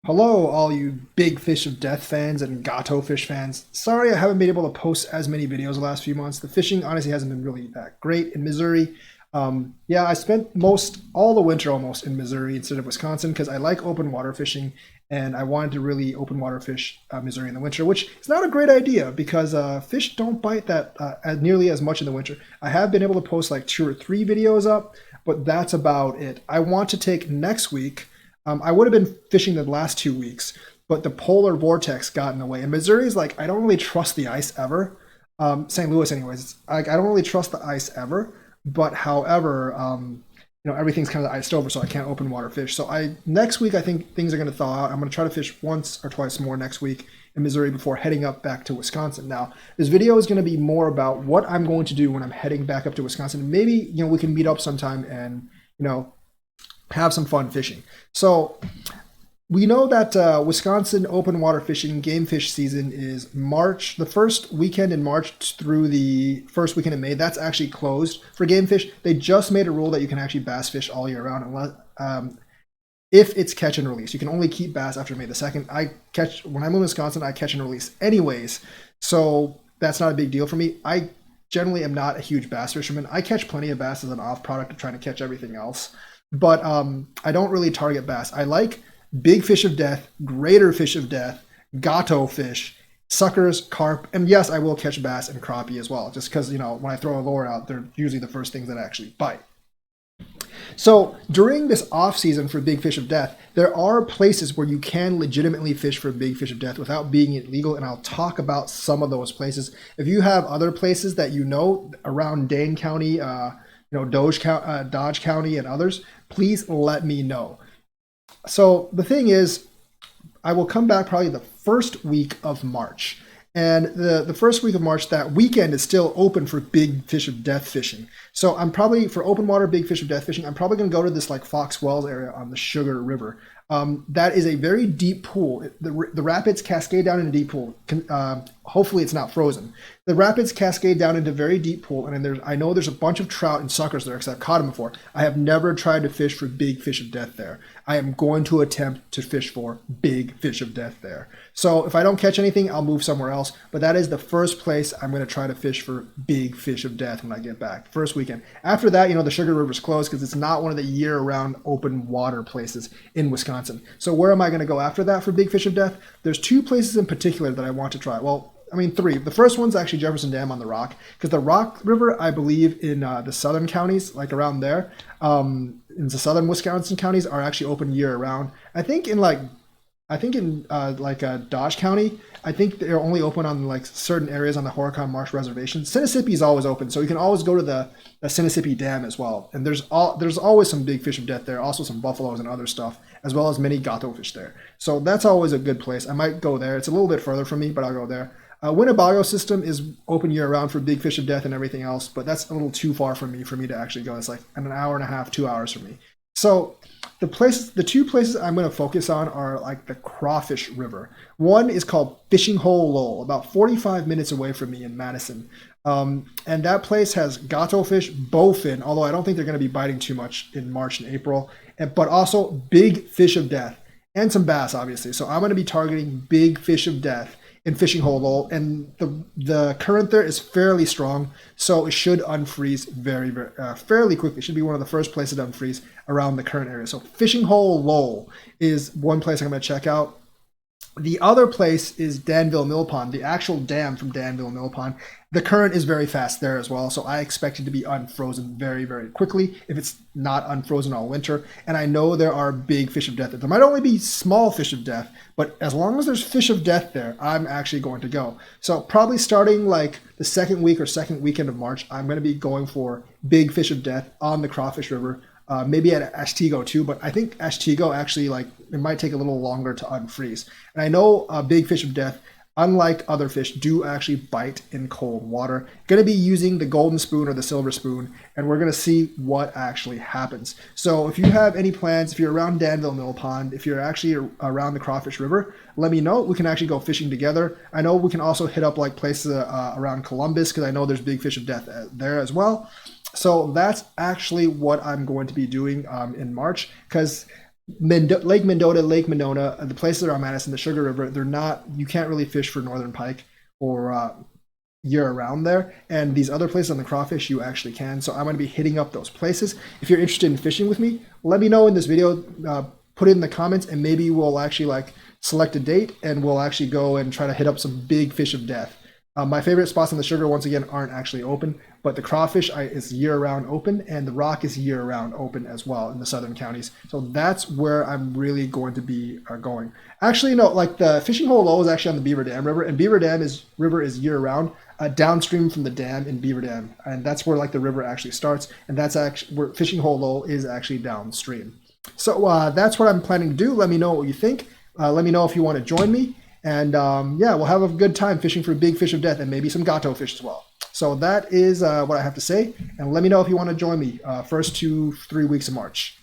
Hello, all you big fish of death fans and gato fish fans. Sorry I haven't been able to post as many videos the last few months. The fishing honestly hasn't been really that great in Missouri. Yeah, I spent most all the winter almost in Missouri instead of Wisconsin because I like open water fishing and I wanted to really open water fish Missouri in the winter, which is not a great idea because fish don't bite that nearly as much in the winter. I have been able to post like 2 or 3 videos up, but that's about it. I want to take next week. I would have been fishing the last 2 weeks, but the polar vortex got in the way. And Missouri is like, I don't really trust the ice ever. St. Louis, anyways, I don't really trust the ice ever. But however, everything's kind of iced over, so I can't open water fish. So next week I think things are going to thaw out. I'm going to try to fish once or twice more next week in Missouri before heading up back to Wisconsin. Now, this video is going to be more about what I'm going to do when I'm heading back up to Wisconsin. Maybe we can meet up sometime and have some fun fishing. So we know that Wisconsin open water fishing game fish season is March, the first weekend in March through the first weekend in May. That's actually closed for game fish. They just made a rule that you can actually bass fish all year round unless if it's catch and release. You can only keep bass after May the 2nd. When I'm in Wisconsin, I catch and release anyways. So that's not a big deal for me. I generally am not a huge bass fisherman. I catch plenty of bass as an off product of trying to catch everything else. But I don't really target bass. I like big fish of death, greater fish of death, gato fish, suckers, carp, and yes, I will catch bass and crappie as well, just because, when I throw a lure out, they're usually the first things that actually bite. So during this off season for big fish of death, there are places where you can legitimately fish for big fish of death without being illegal, and I'll talk about some of those places. If you have other places that around Dane County, Dodge County and others, please let me know. So the thing is, I will come back probably the first week of March. And the first week of March, that weekend is still open for big fish of death fishing. So I'm probably, for open water big fish of death fishing, I'm probably going to go to this like Fox Wells area on the Sugar River. That is a very deep pool. The rapids cascade down into a deep pool. Hopefully it's not frozen. The rapids cascade down into a very deep pool, and I know there's a bunch of trout and suckers there because I've caught them before. I have never tried to fish for big fish of death there. I am going to attempt to fish for big fish of death there. So if I don't catch anything, I'll move somewhere else. But that is the first place I'm going to try to fish for big fish of death when I get back. First weekend. After that, the Sugar River's closed because it's not one of the year-round open water places in Wisconsin. So where am I going to go after that for big fish of death? There's 2 places in particular that I want to try. Well, 3. The first one's actually Jefferson Dam on the Rock, because the Rock River, I believe, in the southern counties, like around there, in the southern Wisconsin counties, are actually open year round. I think in Dodge County, I think they're only open on like certain areas on the Horicon Marsh Reservation. Sinisippi is always open, so you can always go to the Sinisippi Dam as well. And there's always some big fish of death there, also some buffaloes and other stuff, as well as many gato fish there. So that's always a good place. I might go there. It's a little bit further from me, but I'll go there. Winnebago system is open year round for big fish of death and everything else, but that's a little too far for me to actually go. It's like an hour and a half, 2 hours for me. So the 2 places I'm going to focus on are like the Crawfish River. One is called Fishing Hole Lowell, about 45 minutes away from me in Madison. And that place has gato fish, bowfin, although I don't think they're going to be biting too much in March and April, but also big fish of death and some bass, obviously. So I'm going to be targeting big fish of death in Fishing Hole Lowell, and the current there is fairly strong, so it should unfreeze very, very fairly quickly. It should be one of the first places to unfreeze around the current area. So Fishing Hole Lowell is one place I'm going to check out. The other place is Danville Mill Pond, the actual dam from Danville Mill Pond. The current is very fast there as well, so I expect it to be unfrozen very, very quickly if it's not unfrozen all winter. And I know there are big fish of death there. There might only be small fish of death, but as long as there's fish of death there, I'm actually going to go. So probably starting like the second week or second weekend of March, I'm going to be going for big fish of death on the Crawfish River. Maybe at Ashtego too, but I think Ashtego actually, it might take a little longer to unfreeze. And I know big fish of death, unlike other fish, do actually bite in cold water. Going to be using the golden spoon or the silver spoon, and we're going to see what actually happens. So if you have any plans, if you're around Danville Mill Pond, if you're actually around the Crawfish River, let me know. We can actually go fishing together. I know we can also hit up like places around Columbus, because I know there's big fish of death there as well. So that's actually what I'm going to be doing in March, because Lake Mendota, Lake Monona, the places around Madison, the Sugar River, they're not, you can't really fish for northern pike or year around there. And these other places on the crawfish, you actually can. So I'm going to be hitting up those places. If you're interested in fishing with me, let me know in this video, put it in the comments, and maybe we'll actually like select a date and we'll actually go and try to hit up some big fish of death. My favorite spots on the Sugar, once again, aren't actually open, but the crawfish is year-round open, and the rock is year-round open as well in the southern counties. So that's where I'm really going to be going. Actually, no, like the fishing hole low is actually on the Beaver Dam River, and Beaver Dam river is year-round, downstream from the dam in Beaver Dam, and that's where like the river actually starts, and that's actually where fishing hole low is actually downstream. So that's what I'm planning to do. Let me know what you think. Let me know if you want to join me. And yeah, we'll have a good time fishing for big fish of death and maybe some gato fish as well. So that is what I have to say. And let me know if you want to join me first 2-3 weeks of March.